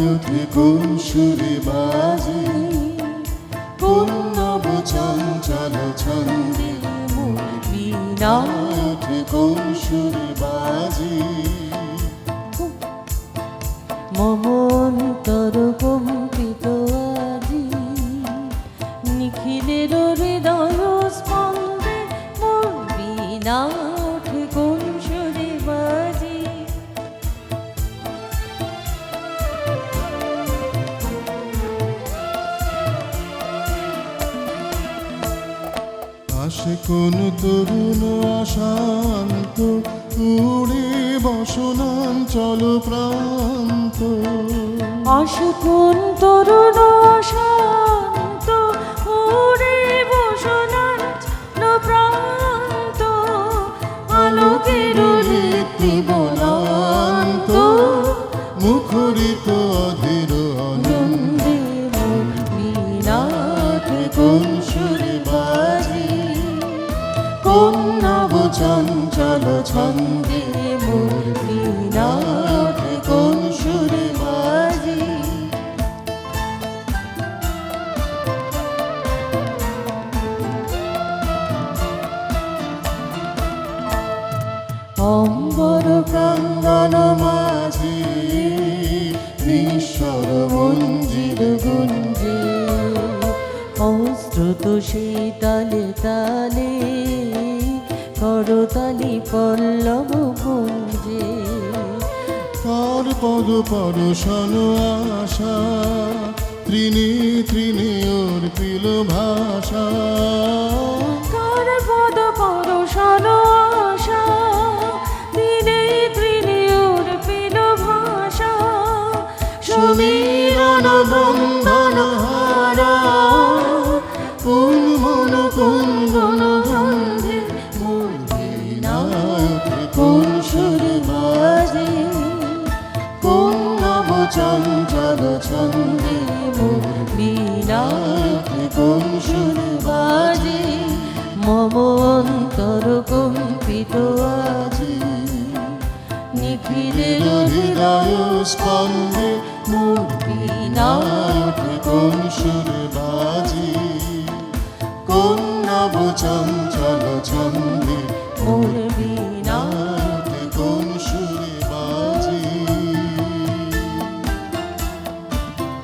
ওঠে কোন সুরে বাজে, কোন নব চঞ্চল ছন্দে মোর বীণা ওঠে কোন সুরে বাজে। মম অন্তর কম্পিত আজি, নিখিলের হৃদয় স্পন্দে মোর বীণা ওঠে কোন সুরে বাজে। আসে কোন তরুণ আশান্ত, উড়ে বসনাঞ্চল প্রান্ত। আসে কোন তরুণ শান্ত, উড়ে বসনাঞ্চল প্রান্ত। আলোকের ঋদ্ধি বলান্ত, মুখরিত অধীর নন্দে মোর বীণা ওঠে কোন সুরে বাজে, কোন নব চঞ্চল ছন্দে মোর বীণা ওঠে কোন সুরে বাজে। অম্বর প্রাঙ্গণ মাঝে ঈশ্বর মঞ্জির গুঞ্জে, অস্ত্রত সেই তালে তালে করতালি পল্লব পুঞ্জে। তার পদ পরশন আশা, তৃণে তৃণে অর্পিল ভাষা। কার পদ পরশন আশা, দিনে তৃণে অর্পিল ভাষা। সমীরণ বন্ধন হারা, কোন মন কোন গণ গন্ধে মোর বীণা ওঠে কোন সুরে বাজে, কোন নব চঞ্চল ছন্দে মোর বীণা ওঠে কোন সুরে বাজে। মম অন্তর কম্পিত আজি, নিখিলের হৃদয় স্পন্দে মোর বীণা ওঠে কোন সুরে বাজে, কোন নব চঞ্চল ছন্দে